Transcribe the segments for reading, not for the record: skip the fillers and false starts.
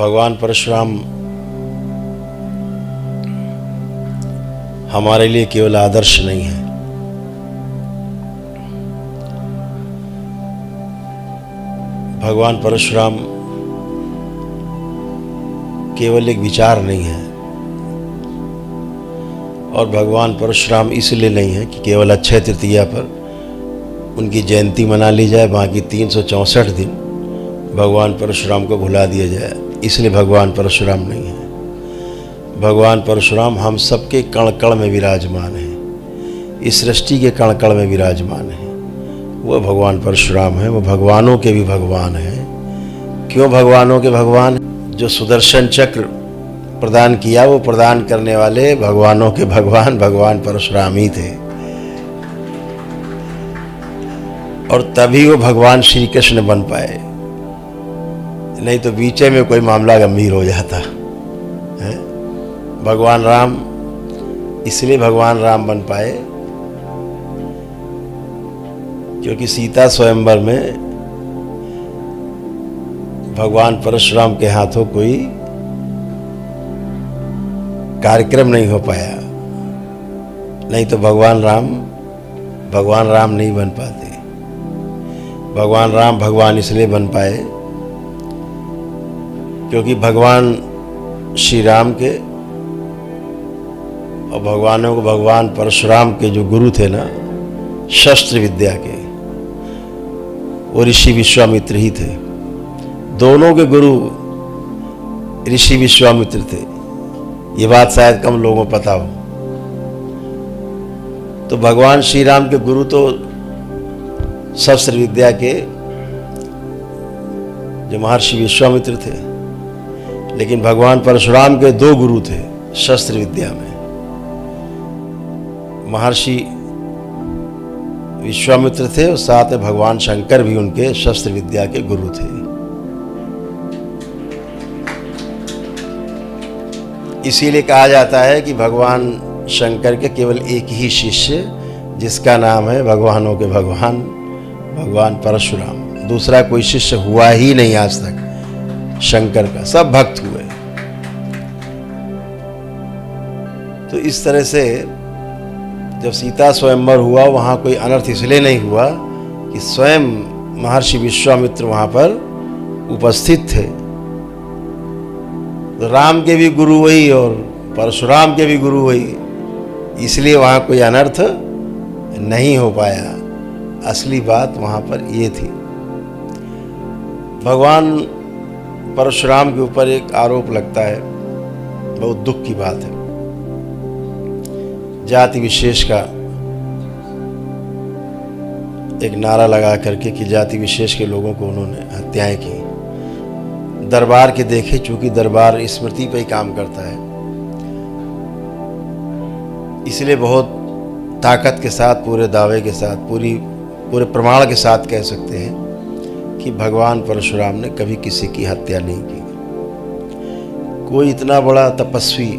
भगवान परशुराम हमारे लिए केवल आदर्श नहीं है, भगवान परशुराम केवल एक विचार नहीं है, और भगवान परशुराम इसलिए नहीं है कि केवल अक्षय तृतीया पर उनकी जयंती मना ली जाए, बाकी 364 दिन भगवान परशुराम को भुला दिया जाए, इसलिए भगवान परशुराम नहीं है। भगवान परशुराम हम सबके कण कण में विराजमान है, इस सृष्टि के कण कण में विराजमान है। वह भगवान परशुराम है, वो भगवानों के भी भगवान हैं। क्यों भगवानों के भगवान? जो सुदर्शन चक्र प्रदान किया, वो प्रदान करने वाले भगवानों के भगवान भगवान परशुराम ही थे, और तभी वो भगवान श्री कृष्ण बन पाए, नहीं तो बीचे में कोई मामला गंभीर हो जाता है। भगवान राम इसलिए भगवान राम बन पाए क्योंकि सीता स्वयंवर में भगवान परशुराम के हाथों कोई कार्यक्रम नहीं हो पाया, नहीं तो भगवान राम नहीं बन पाते। भगवान राम भगवान इसलिए बन पाए क्योंकि भगवान श्री राम के और भगवानों को भगवान परशुराम के जो गुरु थे ना, शस्त्र विद्या के, वो ऋषि विश्वामित्र ही थे। दोनों के गुरु ऋषि विश्वामित्र थे, ये बात शायद कम लोगों को पता हो। तो भगवान श्री राम के गुरु तो शस्त्र विद्या के जो महर्षि विश्वामित्र थे, लेकिन भगवान परशुराम के दो गुरु थे शस्त्र विद्या में। महर्षि विश्वामित्र थे और साथ में भगवान शंकर भी उनके शस्त्र विद्या के गुरु थे। इसीलिए कहा जाता है कि भगवान शंकर के केवल एक ही शिष्य, जिसका नाम है भगवानों के भगवान भगवान परशुराम। दूसरा कोई शिष्य हुआ ही नहीं आज तक शंकर का, सब भक्त हुए। तो इस तरह से जब सीता स्वयंवर हुआ, वहां कोई अनर्थ इसलिए नहीं हुआ कि स्वयं महर्षि विश्वामित्र वहां पर उपस्थित थे। तो राम के भी गुरु वही और परशुराम के भी गुरु वही, इसलिए वहां कोई अनर्थ नहीं हो पाया। असली बात वहां पर ये थी। भगवान परशुराम के ऊपर एक आरोप लगता है, बहुत दुख की बात है। जाति विशेष का एक नारा लगा करके कि जाति विशेष के लोगों को उन्होंने हत्याएं की। दरबार के देखे, चूंकि दरबार स्मृति पे ही काम करता है, इसलिए बहुत ताकत के साथ, पूरे दावे के साथ, पूरे प्रमाण के साथ कह सकते हैं कि भगवान परशुराम ने कभी किसी की हत्या नहीं की। कोई इतना बड़ा तपस्वी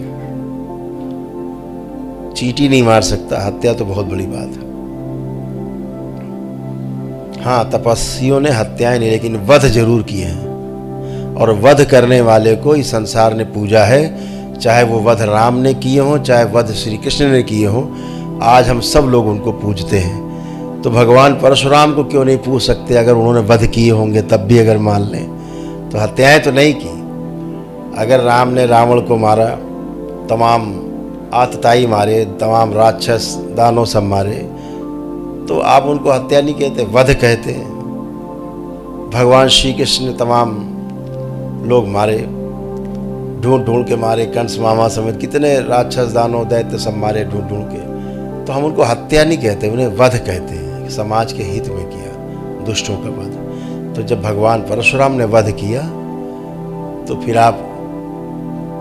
चींटी नहीं मार सकता, हत्या तो बहुत बड़ी बात है। हाँ, तपस्वियों ने हत्याएं नहीं, लेकिन वध जरूर किए हैं, और वध करने वाले को इस संसार ने पूजा है, चाहे वो वध राम ने किए हों, चाहे वध श्री कृष्ण ने किए हों। आज हम सब लोग उनको पूजते हैं, तो भगवान परशुराम को क्यों नहीं पूज सकते? अगर उन्होंने वध किए होंगे तब भी अगर मान लें, तो हत्याएं तो नहीं की। अगर राम ने रावण को मारा, तमाम आतताई मारे, तमाम राक्षस दानव सब मारे, तो आप उनको हत्या नहीं कहते, वध कहते हैं। भगवान श्री कृष्ण ने तमाम लोग मारे, ढूंढ ढूंढ के मारे, कंस मामा समेत कितने राक्षस दानव दैत्य सब मारे ढूंढ ढूंढ के। तो हम उनको हत्या नहीं कहते, उन्हें वध कहते हैं। समाज के हित में किया दुष्टों का वध। तो जब भगवान परशुराम ने वध किया, तो फिर आप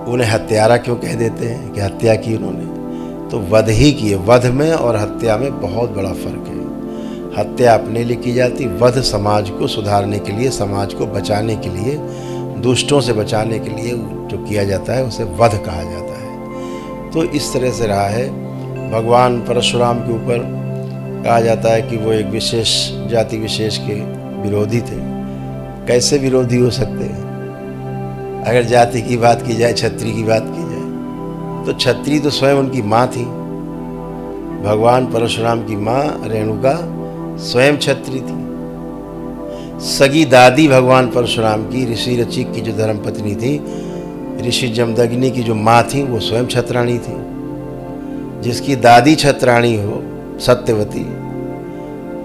उन्हें हत्यारा क्यों कह देते हैं कि हत्या की उन्होंने? तो वध ही किए। वध में और हत्या में बहुत बड़ा फर्क है। हत्या अपने लिए की जाती, वध समाज को सुधारने के लिए, समाज को बचाने के लिए, दुष्टों से बचाने के लिए जो किया जाता है उसे वध कहा जाता है। तो इस तरह से रहा है। भगवान परशुराम के ऊपर कहा जाता है कि वो एक विशेष जाति विशेष के विरोधी थे। कैसे विरोधी हो सकते हैं? अगर जाति की बात की जाए, क्षत्रिय की बात की जाए, तो क्षत्रिय तो स्वयं उनकी माँ थी। भगवान परशुराम की माँ रेणुका स्वयं क्षत्रिय थी। सगी दादी भगवान परशुराम की, ऋषि रचिक की जो धर्मपत्नी थी, ऋषि जमदग्नि की जो माँ थी, वो स्वयं क्षत्राणी थी। जिसकी दादी क्षत्राणी हो, सत्यवती,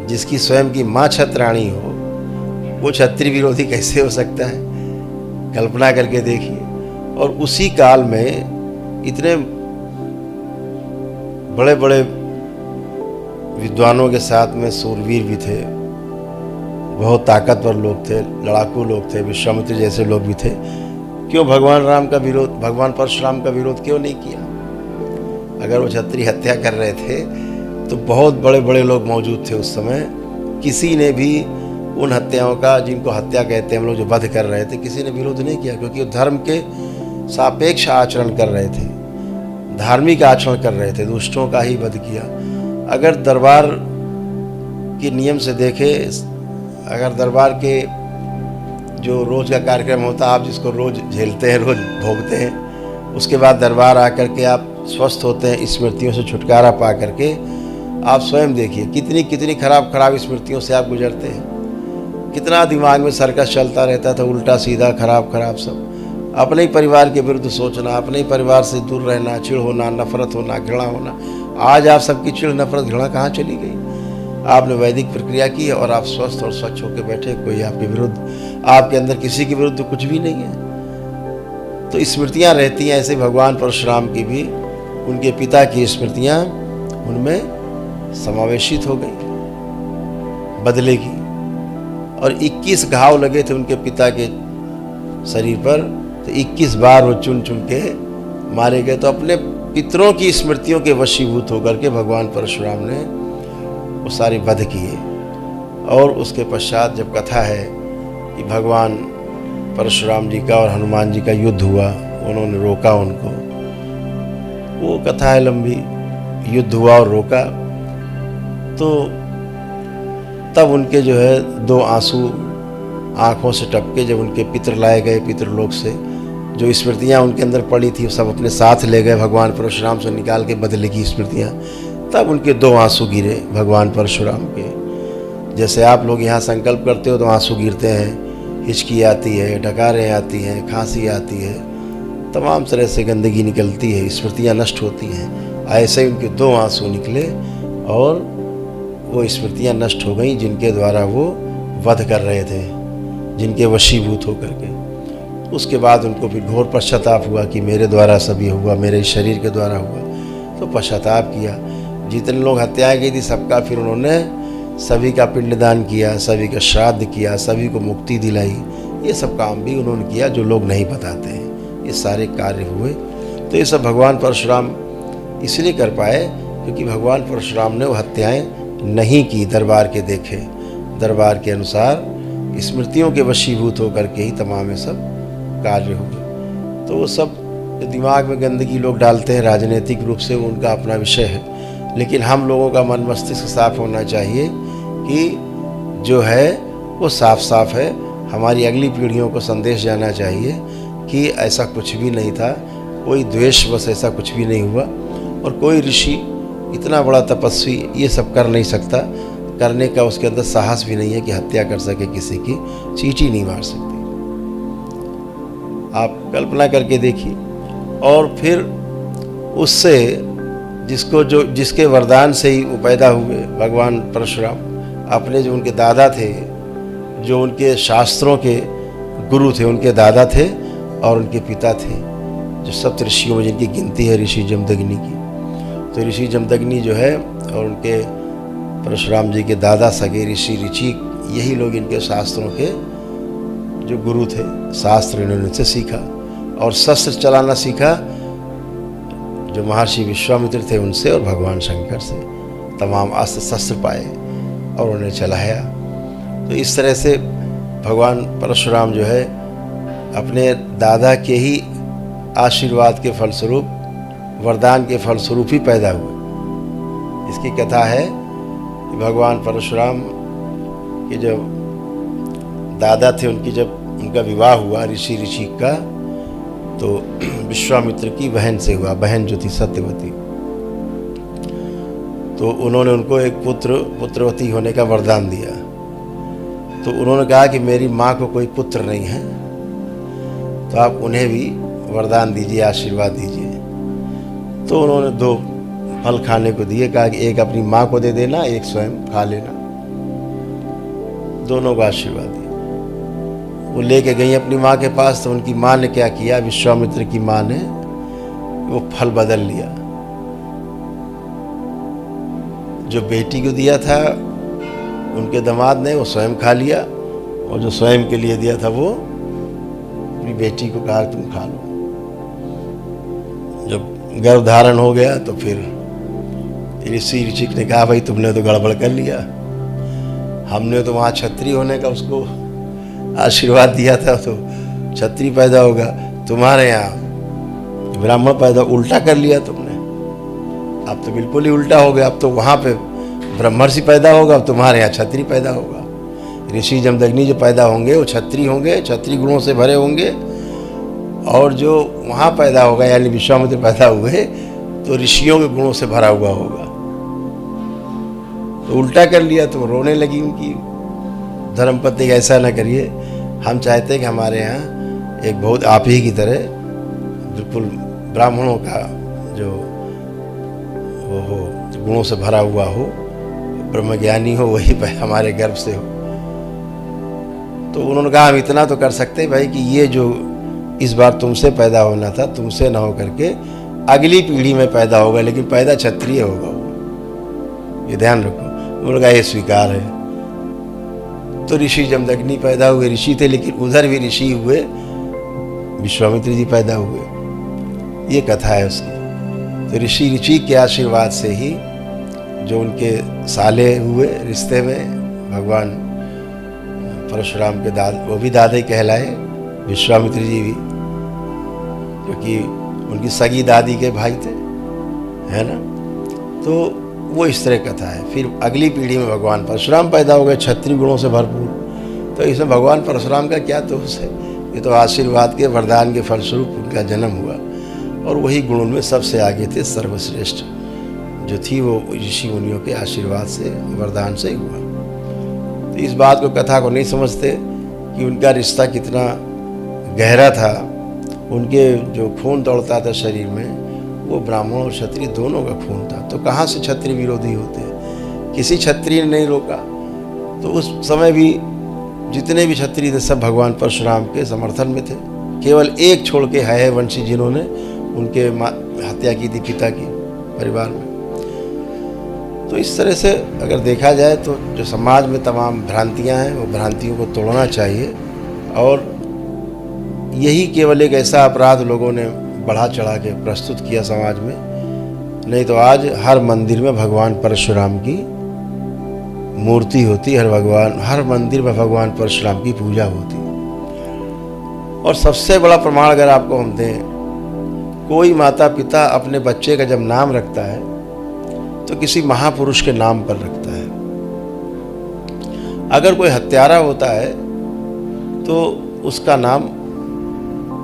जिसकी स्वयं की माँ क्षत्राणी हो, वो क्षत्रिय विरोधी कैसे हो सकता है? कल्पना करके देखिए। और उसी काल में इतने बड़े बड़े विद्वानों के साथ में सूरवीर भी थे, बहुत ताकतवर लोग थे, लड़ाकू लोग थे, विश्वामित्र जैसे लोग भी थे। क्यों भगवान राम का विरोध, भगवान परशुराम का विरोध क्यों नहीं किया? अगर वो क्षत्रिय हत्या कर रहे थे तो बहुत बड़े बड़े लोग मौजूद थे उस समय। किसी ने भी उन हत्याओं का, जिनको हत्या कहते हैं हम लोग, जो वध कर रहे थे, किसी ने विरोध नहीं किया, क्योंकि वो धर्म के सापेक्ष आचरण कर रहे थे, धार्मिक आचरण कर रहे थे, दुष्टों का ही वध किया। अगर दरबार के नियम से देखे, अगर दरबार के जो रोज़ का कार्यक्रम होता है, आप जिसको रोज़ झेलते हैं, रोज़ भोगते हैं, उसके बाद दरबार आकर के आप स्वस्थ होते हैं, स्मृतियों से छुटकारा पा करके, आप स्वयं देखिए कितनी कितनी खराब खराब स्मृतियों से आप गुजरते हैं। कितना दिमाग में सर्कस चलता रहता था, उल्टा सीधा खराब खराब सब। अपने ही परिवार के विरुद्ध सोचना, अपने ही परिवार से दूर रहना, चिढ़ होना, नफरत होना, घृणा होना। आज आप सबकी चिढ़, नफरत, घृणा कहाँ चली गई? आपने वैदिक प्रक्रिया की और आप स्वस्थ और स्वच्छ होकर बैठे। कोई आपके विरुद्ध, आपके अंदर किसी के विरुद्ध कुछ भी नहीं है। तो स्मृतियाँ रहती हैं। ऐसे भगवान परशुराम की भी उनके पिता की स्मृतियाँ उनमें समावेशित हो गई, बदले की। और 21 घाव लगे थे उनके पिता के शरीर पर, तो 21 बार वो चुन चुन के मारे गए। तो अपने पितरों की स्मृतियों के वशीभूत होकर के भगवान परशुराम ने वो सारे वध किए। और उसके पश्चात जब कथा है कि भगवान परशुराम जी का और हनुमान जी का युद्ध हुआ, उन्होंने रोका उनको, वो कथा है लंबी। युद्ध हुआ और रोका, तो तब उनके जो है 2 आंसू आँखों से टपके। जब उनके पितर लाए गए पितृलोक से, जो स्मृतियाँ उनके अंदर पड़ी थी, सब अपने साथ ले गए भगवान परशुराम से निकाल के, बदले की स्मृतियाँ। तब उनके 2 आंसू गिरे भगवान परशुराम के। जैसे आप लोग यहाँ संकल्प करते हो तो आंसू गिरते हैं, हिचकी आती है, डकारें आती हैं, खांसी आती है, तमाम तरह से गंदगी निकलती है, स्मृतियाँ नष्ट होती हैं। ऐसे ही उनके 2 आंसू निकले और वो स्मृतियाँ नष्ट हो गईं, जिनके द्वारा वो वध कर रहे थे, जिनके वशीभूत होकर के। उसके बाद उनको फिर घोर पश्चाताप हुआ कि मेरे द्वारा सभी हुआ, मेरे शरीर के द्वारा हुआ। तो पश्चाताप किया। जितने लोग हत्याएं की थी सबका फिर उन्होंने सभी का पिंडदान किया, सभी का श्राद्ध किया, सभी को मुक्ति दिलाई। ये सब काम भी उन्होंने किया जो लोग नहीं बताते हैं। ये सारे कार्य हुए। तो ये सब भगवान परशुराम इसलिए कर पाए क्योंकि भगवान परशुराम ने वो हत्याएं नहीं की, दरबार के देखे, दरबार के अनुसार स्मृतियों के वशीभूत होकर के ही तमाम ये सब कार्य हुए। तो वो सब जो दिमाग में गंदगी लोग डालते हैं राजनीतिक रूप से, वो उनका अपना विषय है। लेकिन हम लोगों का मन मस्तिष्क साफ होना चाहिए कि जो है वो साफ साफ है। हमारी अगली पीढ़ियों को संदेश जाना चाहिए कि ऐसा कुछ भी नहीं था, कोई द्वेष बस ऐसा कुछ भी नहीं हुआ। और कोई ऋषि इतना बड़ा तपस्वी ये सब कर नहीं सकता, करने का उसके अंदर साहस भी नहीं है कि हत्या कर सके, किसी की चींटी नहीं मार सकती। आप कल्पना करके देखिए। और फिर उससे जिसके वरदान से ही वो पैदा हुए भगवान परशुराम, अपने जो उनके दादा थे, जो उनके शास्त्रों के गुरु थे, उनके दादा थे और उनके पिता थे, जो सप्त ऋषियों में जिनकी गिनती है ऋषि जमदग्नि की। तो ऋषि जमदग्नि जो है और उनके परशुराम जी के दादा सगे ऋषि ऋचिक, यही लोग इनके शास्त्रों के जो गुरु थे। शास्त्र इन्होंने से सीखा और शस्त्र चलाना सीखा जो महर्षि विश्वामित्र थे उनसे और भगवान शंकर से। तमाम अस्त्र शस्त्र पाए और उन्हें चलाया। तो इस तरह से भगवान परशुराम जो है अपने दादा के ही आशीर्वाद के फलस्वरूप, वरदान के फलस्वरूप ही पैदा हुए। इसकी कथा है कि भगवान परशुराम के जब दादा थे, जब उनका विवाह हुआ ऋषि ऋचिक का, तो विश्वामित्र की बहन से हुआ, बहन जो थी सत्यवती। तो उन्होंने उनको एक पुत्रवती होने का वरदान दिया। तो उन्होंने कहा कि मेरी माँ को कोई पुत्र नहीं है, तो आप उन्हें भी वरदान दीजिए, आशीर्वाद दीजिए। तो उन्होंने 2 फल खाने को दिए, कहा कि एक अपनी माँ को दे देना, एक स्वयं खा लेना। दोनों को आशीर्वाद दिया। वो लेके गई अपनी माँ के पास। तो उनकी माँ ने क्या किया, विश्वामित्र की माँ ने वो फल बदल लिया। जो बेटी को दिया था उनके दामाद ने, वो स्वयं खा लिया, और जो स्वयं के लिए दिया था वो अपनी बेटी को कहा तुम खा लो। जब गर्भ धारण हो गया तो फिर ऋषि ऋषिक ने कहा भाई तुमने तो गड़बड़ कर लिया, हमने तो वहाँ क्षत्रिय होने का उसको आशीर्वाद दिया था, तो क्षत्रिय पैदा होगा, तुम्हारे यहाँ ब्राह्मण पैदा, उल्टा कर लिया तुमने। अब तो बिल्कुल ही उल्टा हो गया, अब तो वहाँ पे ब्रह्मर्षि पैदा होगा, अब तुम्हारे यहाँ क्षत्रिय पैदा होगा। ऋषि जमदग्नि जो पैदा होंगे वो क्षत्रिय होंगे, क्षत्रिय गुणों से भरे होंगे, और जो वहाँ पैदा होगा यानी विश्वामित्र पैदा हुए तो ऋषियों के गुणों से भरा हुआ होगा। तो उल्टा कर लिया। तो रोने लगी उनकी धर्मपत्नी, ऐसा ना करिए, हम चाहते हैं कि हमारे यहाँ एक बहुत आप ही की तरह बिल्कुल ब्राह्मणों का जो वो हो, गुणों से भरा हुआ हो, ब्रह्मज्ञानी हो, वही हमारे गर्भ से हो। तो उन्होंने कहा हम इतना तो कर सकते हैं भाई कि ये जो इस बार तुमसे पैदा होना था, तुमसे ना हो करके अगली पीढ़ी में पैदा होगा, लेकिन पैदा क्षत्रिय होगा वो, ये ध्यान रखो। उन्होंने कहा ये स्वीकार है। तो ऋषि जमदग्नि पैदा हुए, ऋषि थे, लेकिन उधर भी ऋषि हुए, विश्वामित्र जी पैदा हुए। ये कथा है उसकी। तो ऋषि के आशीर्वाद से ही जो उनके साले हुए रिश्ते में, भगवान परशुराम के वो भी दादा ही कहलाए, विश्वामित्र जी भी, क्योंकि उनकी सगी दादी के भाई थे, है ना। तो वो इस तरह कथा है। फिर अगली पीढ़ी में भगवान परशुराम पैदा हो गए, क्षत्रिय गुणों से भरपूर। तो इसमें भगवान परशुराम का क्या दोष है, ये तो आशीर्वाद के वरदान के फलस्वरूप उनका जन्म हुआ, और वही गुण उनमें सबसे आगे थे, सर्वश्रेष्ठ जो थी वो ऋषि मुनियों के आशीर्वाद से, वरदान से हुआ। तो इस बात को, कथा को नहीं समझते कि उनका रिश्ता कितना गहरा था। उनके जो खून दौड़ता था शरीर में, वो ब्राह्मण और क्षत्रिय दोनों का खून था। तो कहाँ से क्षत्रिय विरोधी होते हैं, किसी क्षत्रिय ने नहीं रोका। तो उस समय भी जितने भी क्षत्रिय थे सब भगवान परशुराम के समर्थन में थे। केवल एक छोड़ के है वंशी जिन्होंने उनके हत्या की थी पिता की परिवार में। तो इस तरह से अगर देखा जाए तो जो समाज में तमाम भ्रांतियां हैं, वो भ्रांतियों को तोड़ना चाहिए। और यही केवल एक ऐसा अपराध लोगों ने बढ़ा चढ़ा के प्रस्तुत किया समाज में, नहीं तो आज हर मंदिर में भगवान परशुराम की मूर्ति होती, हर मंदिर में भगवान परशुराम की पूजा होती। और सबसे बड़ा प्रमाण अगर आपको हम दें, कोई माता पिता अपने बच्चे का जब नाम रखता है तो किसी महापुरुष के नाम पर रखता है। अगर कोई हत्यारा होता है तो उसका नाम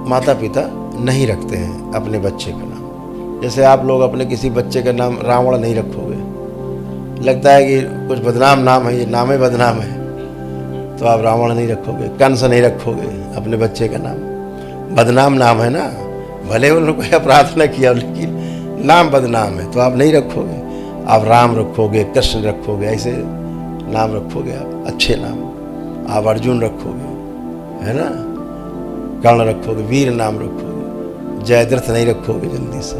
माता पिता नहीं रखते हैं अपने बच्चे का नाम। जैसे आप लोग अपने किसी बच्चे का नाम रावण नहीं रखोगे, लगता है कि कुछ बदनाम नाम है, ये नाम ही बदनाम है, तो आप रावण नहीं रखोगे। कंस नहीं रखोगे अपने बच्चे का नाम, बदनाम नाम है ना, भले उन्होंने कोई अपराध न किया लेकिन नाम बदनाम है, तो आप नहीं रखोगे। आप राम रखोगे, कृष्ण रखोगे, ऐसे नाम रखोगे आप, अच्छे नाम। आप अर्जुन रखोगे, है ना, कर्ण रखोगे, वीर नाम रखोगे। जयद्रथ नहीं रखोगे जल्दी से,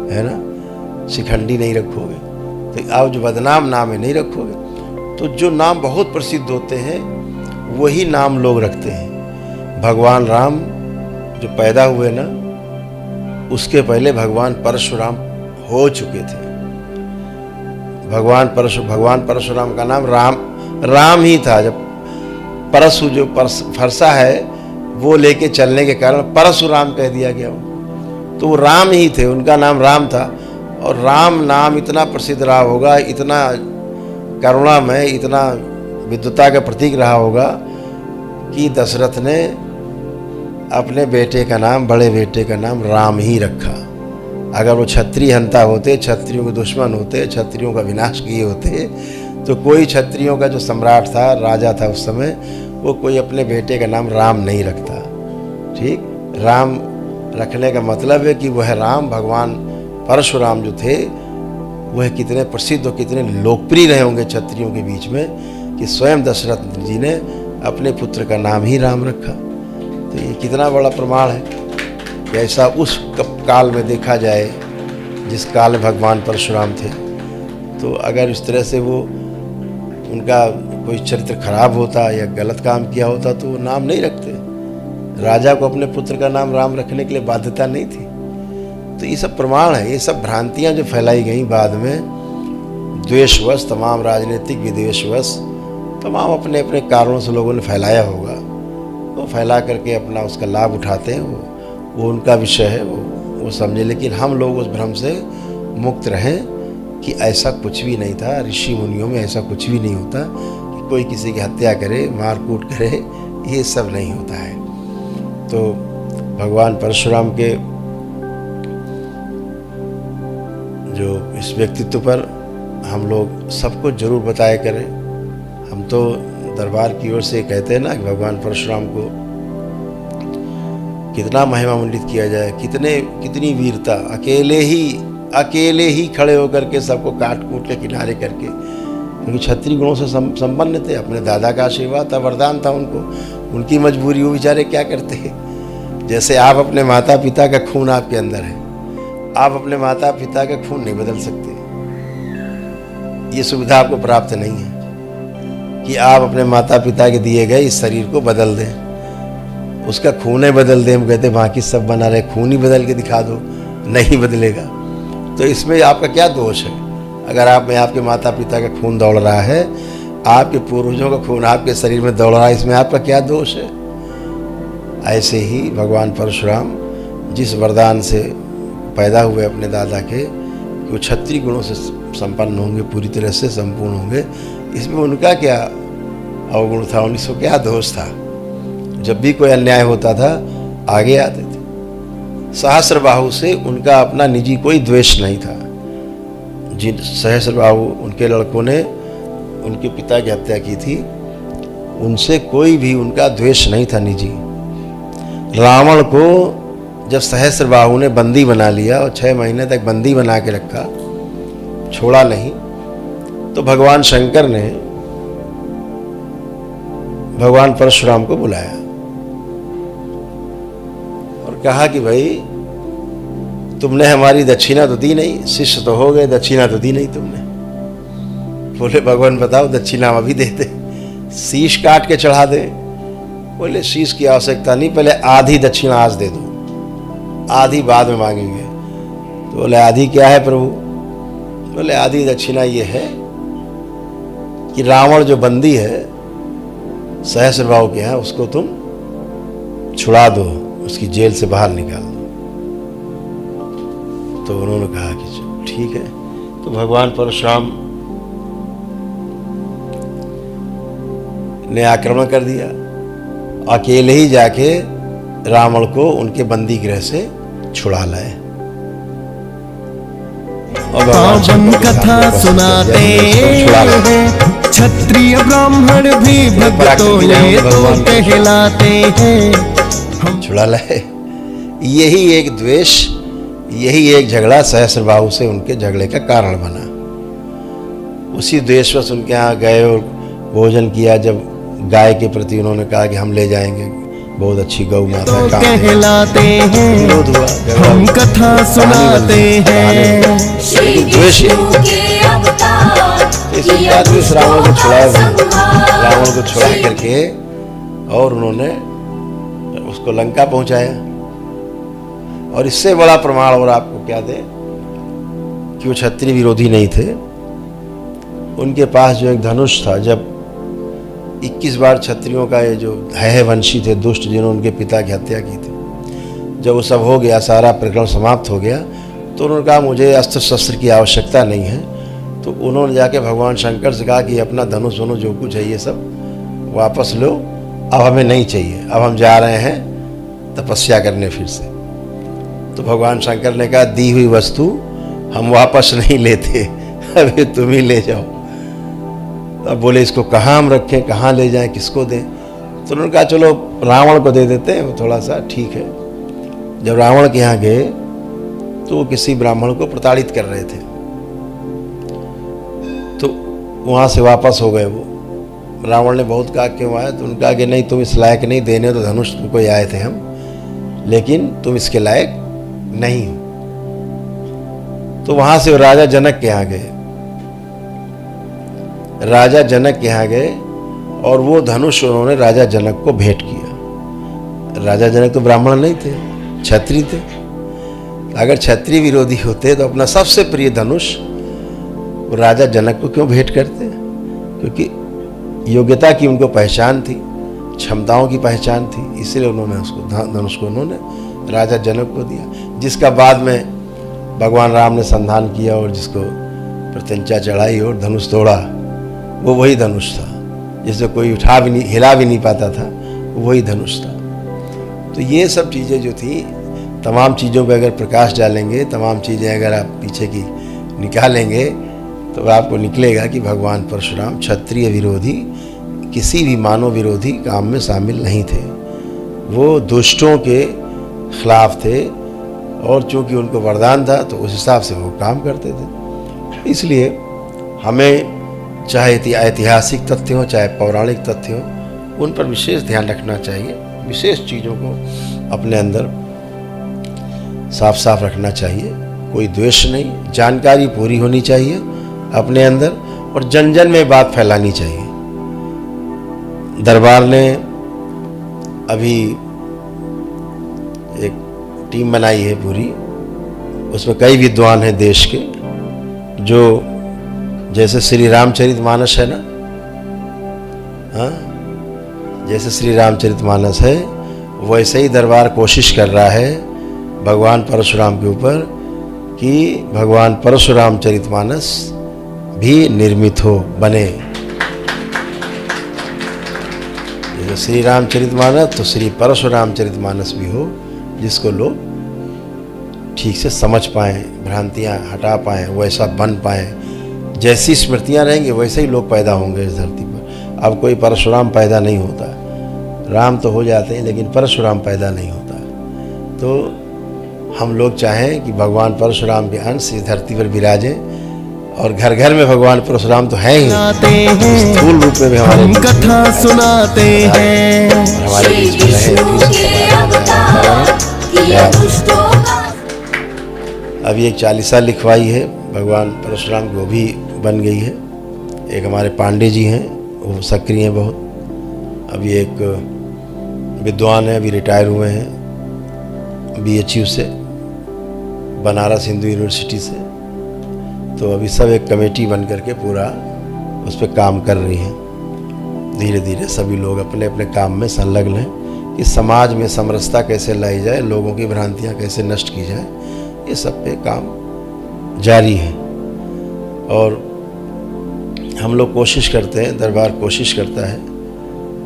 है ना, शिखंडी नहीं रखोगे। तो आप जो बदनाम नाम है नहीं रखोगे। तो जो नाम बहुत प्रसिद्ध होते हैं वही नाम लोग रखते हैं। भगवान राम जो पैदा हुए ना, उसके पहले भगवान परशुराम हो चुके थे। भगवान परशुराम का नाम राम ही था। जब परशु जो फरसा है वो लेके चलने के कारण परशुराम कह दिया गया, तो वो राम ही थे, उनका नाम राम था। और राम नाम इतना प्रसिद्ध रहा होगा, इतना करुणामय, इतना विद्वता का प्रतीक रहा होगा कि दशरथ ने अपने बेटे का नाम, बड़े बेटे का नाम राम ही रखा। अगर वो क्षत्रिय हंता होते, क्षत्रियों के दुश्मन होते, क्षत्रियों का विनाश किए होते, तो कोई क्षत्रियों का जो सम्राट था, राजा था उस समय, वो कोई अपने बेटे का नाम राम नहीं रखता। ठीक, राम रखने का मतलब है कि वह राम, भगवान परशुराम जो थे, वह कितने प्रसिद्ध और कितने लोकप्रिय रहे होंगे क्षत्रियों के बीच में, कि स्वयं दशरथ जी ने अपने पुत्र का नाम ही राम रखा। तो ये कितना बड़ा प्रमाण है कि ऐसा उस काल में देखा जाए जिस काल में भगवान परशुराम थे। तो अगर इस तरह से वो उनका कोई चरित्र खराब होता या गलत काम किया होता तो वो नाम नहीं रखते। राजा को अपने पुत्र का नाम राम रखने के लिए बाध्यता नहीं थी। तो ये सब प्रमाण है। ये सब भ्रांतियाँ जो फैलाई गई बाद में द्वेषवश, तमाम राजनीतिक विद्वेषवश, तमाम अपने अपने कारणों से लोगों ने फैलाया होगा, वो फैला करके अपना उसका लाभ उठाते हैं। वो उनका विषय है, वो समझे। लेकिन हम लोग उस भ्रम से मुक्त रहें कि ऐसा कुछ भी नहीं था। ऋषि मुनियों में ऐसा कुछ भी नहीं होता कि कोई किसी की हत्या करे, मारकूट करे, ये सब नहीं होता है। तो भगवान परशुराम के जो इस व्यक्तित्व पर हम लोग सबको जरूर बताया करें। हम तो दरबार की ओर से कहते हैं ना कि भगवान परशुराम को कितना महिमा मंडित किया जाए, कितनी वीरता, अकेले ही खड़े होकर के सबको काट कूट के किनारे करके, क्योंकि क्षत्रिय गुणों से संपन्न थे। अपने दादा का आशीर्वाद था, वरदान था उनको। उनकी मजबूरी, वो बेचारे क्या करते हैं। जैसे आप अपने माता पिता का खून आपके अंदर है, आप अपने माता पिता का खून नहीं बदल सकते। ये सुविधा आपको प्राप्त नहीं है कि आप अपने माता पिता के दिए गए इस शरीर को बदल दें, उसका खून ही बदल दें। हम कहते बाकी सब बना रहे, खून ही बदल के दिखा दो, नहीं बदलेगा। तो इसमें आपका क्या दोष है? अगर आप में आपके माता पिता का खून दौड़ रहा है, आपके पूर्वजों का खून आपके शरीर में दौड़ रहा है, इसमें आपका क्या दोष है? ऐसे ही भगवान परशुराम जिस वरदान से पैदा हुए अपने दादा के, वो क्षत्रिय गुणों से संपन्न होंगे, पूरी तरह से संपूर्ण होंगे, इसमें उनका क्या अवगुण था, उनको क्या दोष था? जब भी कोई अन्याय होता था आगे आते थे। सहस्रबाहु से उनका अपना निजी कोई द्वेष नहीं था। जिन सहस्रबाहु उनके लड़कों ने उनके पिता की हत्या की थी, उनसे कोई भी उनका द्वेष नहीं था निजी। रावण को जब सहस्रबाहु ने बंदी बना लिया और 6 महीने तक बंदी बना के रखा, छोड़ा नहीं, तो भगवान शंकर ने भगवान परशुराम को बुलाया और कहा कि भाई तुमने हमारी दक्षिणा तो दी नहीं, शिष्य तो हो गए, दक्षिणा तो दी नहीं तुमने। बोले भगवान बताओ दक्षिणा अभी देते, शीश काट के चढ़ा दे। बोले शीश की आवश्यकता नहीं, पहले आधी दक्षिणा आज दे दो, आधी बाद में मांगेंगे। तो बोले आधी क्या है प्रभु? बोले आधी दक्षिणा ये है कि रावण जो बंदी है सहस्रबाहु के यहाँ, उसको तुम छुड़ा दो, उसकी जेल से बाहर निकाल दो। तो उन्होंने कहा कि चलो ठीक है। तो भगवान परशुराम ने आक्रमण कर दिया, अकेले ही जाके रावण को उनके बंदी गृह से छुड़ा लाए। पावन कथा सुनाते हैं, क्षत्रिय ब्राह्मण भी भक्तों ने तो कहलाते हैं। छुड़ा लाए। यही एक द्वेष, यही एक झगड़ा सहस्रबाहु से उनके झगड़े का कारण बना। उसी द्वेषवश उनके यहाँ गए और भोजन किया। जब गाय के प्रति उन्होंने कहा कि हम ले जाएंगे, बहुत अच्छी गौ माता तो कहलाते हैं, विरोध हुआ, हम कथा सुनाते हैं। द्वेष रावण को छुड़ाया, रावण को छुड़ा करके और उन्होंने उसको लंका पहुंचाया। और इससे बड़ा प्रमाण और आपको क्या दे कि वो क्षत्रिय विरोधी नहीं थे। उनके पास जो एक धनुष था, जब 21 बार क्षत्रियों का ये जो है वंशी थे दुष्ट, जिन्होंने उनके पिता की हत्या की थी, जब वो सब हो गया, सारा प्रकरण समाप्त हो गया, तो उन्होंने कहा मुझे अस्त्र शस्त्र की आवश्यकता नहीं है। तो उन्होंने जाके भगवान शंकर से कहा कि अपना धनुष वनुष जो कुछ है ये सब वापस लो, अब हमें नहीं चाहिए, अब हम जा रहे हैं तपस्या करने फिर से। तो भगवान शंकर ने कहा दी हुई वस्तु हम वापस नहीं लेते, अभी तुम ही ले जाओ। अब बोले इसको कहाँ हम रखें, कहाँ ले जाएं, किसको दें? तो उन्होंने कहा चलो रावण को दे देते हैं, वो थोड़ा सा ठीक है। जब रावण के यहाँ गए तो वो किसी ब्राह्मण को प्रताड़ित कर रहे थे, तो वहाँ से वापस हो गए वो। रावण ने बहुत कहा क्यों आए, तो उन्होंने कहा कि नहीं तुम इस लायक नहीं, देने तो धनुष तुमको ही आए थे हम, लेकिन तुम इसके लायक नहीं हो। तो वहाँ से वो राजा जनक के यहाँ गए, राजा जनक के यहाँ गए और वो धनुष उन्होंने राजा जनक को भेंट किया। राजा जनक तो ब्राह्मण नहीं थे, क्षत्रिय थे। अगर क्षत्रिय विरोधी होते तो अपना सबसे प्रिय धनुष वो राजा जनक को क्यों भेंट करते? क्योंकि योग्यता की उनको पहचान थी, क्षमताओं की पहचान थी, इसलिए उन्होंने उसको धनुष को उन्होंने राजा जनक को दिया, जिसका बाद में भगवान राम ने संधान किया और जिसको प्रत्यंचा चढ़ाई और धनुष तोड़ा, वो वही धनुष था जिसे कोई उठा भी नहीं, हिला भी नहीं पाता था, वही धनुष था। तो ये सब चीज़ें जो थी, तमाम चीज़ों पर अगर प्रकाश डालेंगे, तमाम चीज़ें अगर आप पीछे की निकालेंगे तो आपको निकलेगा कि भगवान परशुराम क्षत्रिय विरोधी, किसी भी मानव विरोधी काम में शामिल नहीं थे। वो दुष्टों के खिलाफ थे और चूँकि उनको वरदान था तो उस हिसाब से वो काम करते थे। इसलिए हमें चाहे ऐतिहासिक तथ्य हो चाहे पौराणिक तथ्य हो, उन पर विशेष ध्यान रखना चाहिए, विशेष चीज़ों को अपने अंदर साफ साफ रखना चाहिए। कोई द्वेष नहीं, जानकारी पूरी होनी चाहिए अपने अंदर और जन जन में बात फैलानी चाहिए। दरबार ने अभी एक टीम बनाई है पूरी, उसमें कई विद्वान हैं देश के, जो जैसे श्री रामचरितमानस है ना, हाँ, जैसे श्री रामचरितमानस है वैसे ही दरबार कोशिश कर रहा है भगवान परशुराम के ऊपर कि भगवान परशुराम चरितमानस भी निर्मित हो, बने। जैसे श्री रामचरितमानस तो श्री परशुराम चरितमानस भी हो, जिसको लोग ठीक से समझ पाएँ, भ्रांतियाँ हटा पाएँ, वैसा बन पाएँ। जैसी स्मृतियाँ रहेंगी वैसे ही लोग पैदा होंगे इस धरती पर। अब कोई परशुराम पैदा नहीं होता, राम तो हो जाते हैं लेकिन परशुराम पैदा नहीं होता। तो हम लोग चाहें कि भगवान परशुराम के अंश इस धरती पर विराजें और घर घर में भगवान परशुराम तो हैं ही, स्थूल रूप में भी हमारे कथा सुनाते हैं, हमारे बीच में रहे। अभी एक 40 लिखवाई है भगवान परशुराम की, वो भी बन गई है। एक हमारे पांडे जी हैं, वो सक्रिय हैं बहुत। अभी एक विद्वान है, अभी रिटायर हुए हैं BHU से, बनारस हिंदू यूनिवर्सिटी से। तो अभी सब एक कमेटी बन करके पूरा उस पर काम कर रही हैं। धीरे धीरे सभी लोग अपने अपने काम में संलग्न हैं कि समाज में समरसता कैसे लाई जाए, लोगों की भ्रांतियाँ कैसे नष्ट की जाए, ये सब पे काम जारी है। और हम लोग कोशिश करते हैं, दरबार कोशिश करता है।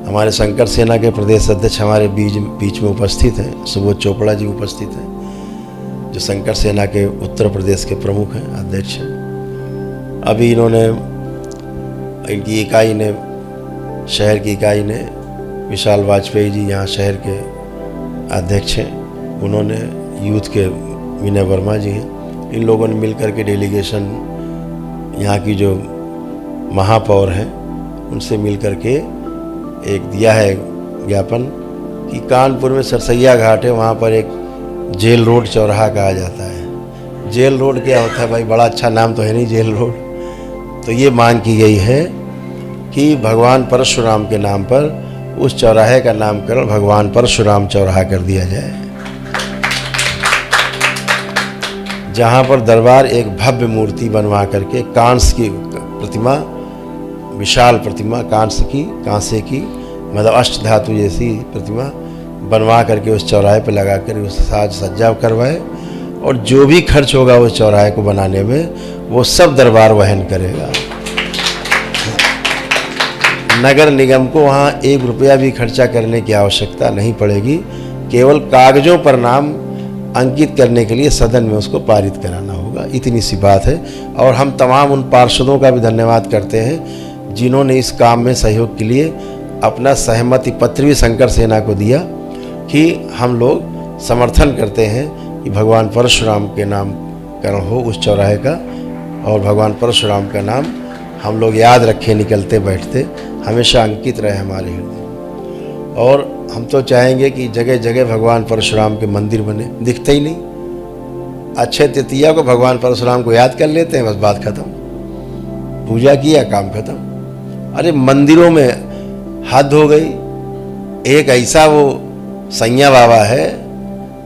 हमारे शंकर सेना के प्रदेश अध्यक्ष हमारे बीच में उपस्थित हैं, सुबोध चोपड़ा जी उपस्थित हैं, जो शंकर सेना के उत्तर प्रदेश के प्रमुख हैं, अध्यक्ष हैं। अभी इन्होंने, इनकी इकाई ने, शहर की इकाई ने, विशाल वाजपेयी जी यहाँ शहर के अध्यक्ष हैं, उन्होंने, यूथ के विनय वर्मा जी हैं, इन लोगों ने मिल करके डेलीगेशन, यहाँ की जो महापौर हैं उनसे मिल करके एक दिया है ज्ञापन कि कानपुर में सरसैया घाट है, वहाँ पर एक जेल रोड चौराहा कहा जाता है। जेल रोड क्या होता है भाई, बड़ा अच्छा नाम तो है नहीं जेल रोड। तो ये मांग की गई है कि भगवान परशुराम के नाम पर उस चौराहे का नामकरण भगवान परशुराम चौराहा कर दिया जाए, जहाँ पर दरबार एक भव्य मूर्ति बनवा करके, कांस की प्रतिमा, विशाल प्रतिमा, कांसे की मतलब अष्ट धातु जैसी प्रतिमा बनवा करके उस चौराहे पर लगा कर उस साज सज्जा करवाए, और जो भी खर्च होगा उस चौराहे को बनाने में वो सब दरबार वहन करेगा। नगर निगम को वहाँ 1 रुपया भी खर्चा करने की आवश्यकता नहीं पड़ेगी, केवल कागजों पर नाम अंकित करने के लिए सदन में उसको पारित कराना होगा। इतनी सी बात है। और हम तमाम उन पार्षदों का भी धन्यवाद करते हैं जिन्होंने इस काम में सहयोग के लिए अपना सहमति पत्र भी शंकर सेना को दिया कि हम लोग समर्थन करते हैं कि भगवान परशुराम के नामकरण हो उस चौराहे का, और भगवान परशुराम का नाम हम लोग याद रखें, निकलते बैठते हमेशा अंकित रहे हमारे हृदय। और हम तो चाहेंगे कि जगह जगह भगवान परशुराम के मंदिर बने, दिखते ही नहीं। अक्षय तृतीया को भगवान परशुराम को याद कर लेते हैं, बस बात खत्म, पूजा किया, काम खत्म। अरे मंदिरों में हद हो गई। एक ऐसा वो सैया बाबा है,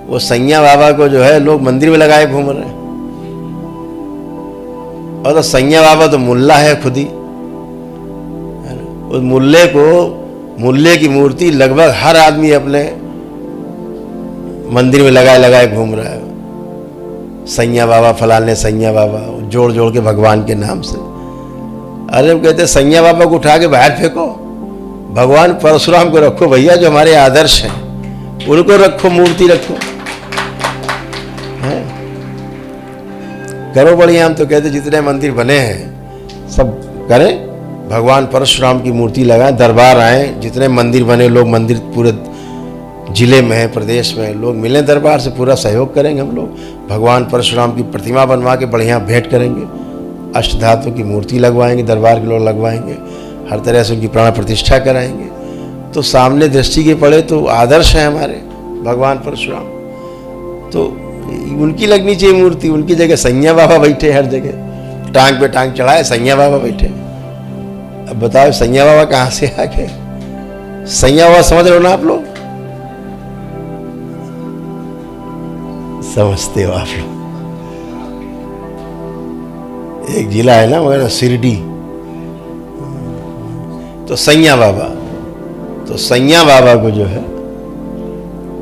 वो सैया बाबा को जो है लोग मंदिर में लगाए घूम रहे हैं। और तो सैया बाबा तो मुल्ला है खुद ही, उस मुल्ले की मूर्ति लगभग हर आदमी अपने मंदिर में लगाए घूम रहा है। सैया बाबा, फलाने सैया बाबा, जोड़ जोड़ के भगवान के नाम से। अरे हम कहते सैया बाबा को उठा के बाहर फेंको, भगवान परशुराम को रखो भैया, जो हमारे आदर्श हैं उनको रखो, मूर्ति रखो, है? करो बढ़िया। हम तो कहते जितने मंदिर बने हैं सब करें, भगवान परशुराम की मूर्ति लगाएं, दरबार आए, जितने मंदिर बने लोग, मंदिर पूरे जिले में है, प्रदेश में लोग मिलें, दरबार से पूरा सहयोग करेंगे हम लोग। भगवान परशुराम की प्रतिमा बनवा के बढ़िया भेंट करेंगे, अष्टधातु की मूर्ति लगवाएंगे, दरबार के लोग लगवाएंगे, हर तरह से उनकी प्राण प्रतिष्ठा कराएंगे। तो सामने दृष्टि के पड़े तो आदर्श है हमारे भगवान परशुराम, तो उनकी लगनी चाहिए मूर्ति। उनकी जगह सैया बाबा बैठे हर जगह, टांग पे टांग चढ़ाए सैया बाबा बैठे। अब बताओ सैया बाबा कहाँ से आ गए? सैया बाबा समझ लो ना आप लोग, समझते हो आप लोग। एक जिला है ना मगर शिरडी, तो सैया बाबा, तो सैया बाबा को जो है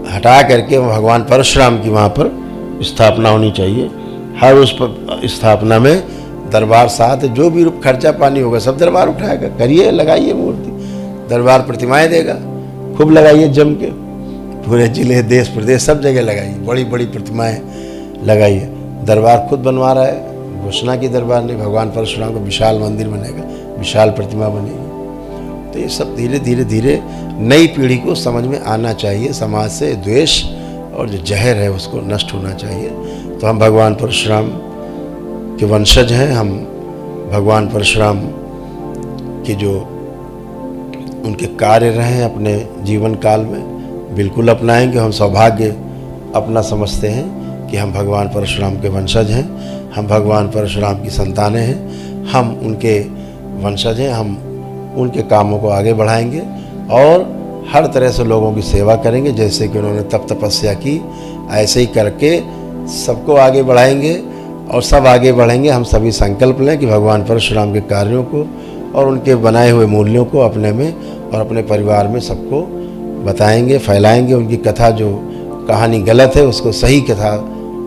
हटा करके भगवान परशुराम की वहाँ पर स्थापना होनी चाहिए। हर उस स्थापना में दरबार साथ, जो भी खर्चा पानी होगा सब दरबार उठाएगा। करिए, लगाइए मूर्ति, दरबार प्रतिमाएं देगा, खूब लगाइए जम के, पूरे जिले देश प्रदेश सब जगह लगाइए, बड़ी बड़ी प्रतिमाएं लगाइए। दरबार खुद बनवा रहा है, घोषणा की दरबार ने, भगवान परशुराम का विशाल मंदिर बनेगा, विशाल प्रतिमा बनेगी। तो ये सब धीरे धीरे धीरे नई पीढ़ी को समझ में आना चाहिए। समाज से द्वेष और जो जहर है उसको नष्ट होना चाहिए। तो हम भगवान परशुराम के वंशज हैं, हम भगवान परशुराम के जो उनके कार्य रहे अपने जीवन काल में बिल्कुल अपनाएंगे। हम सौभाग्य अपना समझते हैं कि हम भगवान परशुराम के वंशज हैं, हम भगवान परशुराम की संतानें हैं, हम उनके वंशज हैं। हम उनके कामों को आगे बढ़ाएंगे और हर तरह से लोगों की सेवा करेंगे। जैसे कि उन्होंने तप तपस्या की, ऐसे ही करके सबको आगे बढ़ाएंगे और सब आगे बढ़ेंगे। हम सभी संकल्प लें कि भगवान परशुराम के कार्यों को और उनके बनाए हुए मूल्यों को अपने में और अपने परिवार में सबको बताएंगे, फैलाएंगे। उनकी कथा, जो कहानी गलत है उसको सही कथा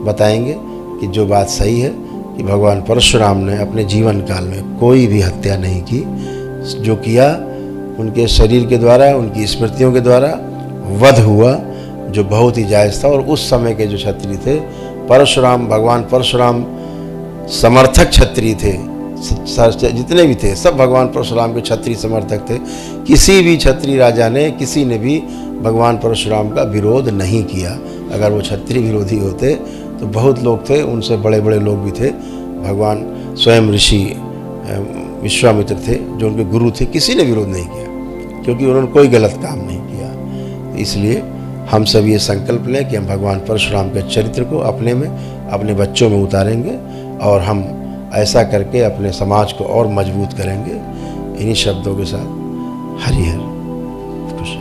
बताएंगे कि जो बात सही है कि भगवान परशुराम ने अपने जीवन काल में कोई भी हत्या नहीं की। जो किया उनके शरीर के द्वारा, उनकी स्मृतियों के द्वारा वध हुआ, जो बहुत ही जायज़ था। और उस समय के जो क्षत्रिय थे, परशुराम, भगवान परशुराम समर्थक क्षत्रिय थे, जितने भी थे सब भगवान परशुराम के क्षत्रिय समर्थक थे। किसी भी क्षत्रिय राजा ने, किसी ने भी भगवान परशुराम का विरोध नहीं किया। अगर वो क्षत्रिय विरोधी होते तो बहुत लोग थे, उनसे बड़े बड़े लोग भी थे। भगवान स्वयं ऋषि विश्वामित्र थे जो उनके गुरु थे, किसी ने विरोध नहीं किया क्योंकि उन्होंने कोई गलत काम नहीं किया। इसलिए हम सब ये संकल्प लें कि हम भगवान परशुराम के चरित्र को अपने में, अपने बच्चों में उतारेंगे और हम ऐसा करके अपने समाज को और मजबूत करेंगे। इन्हीं शब्दों के साथ हरि हर खुश।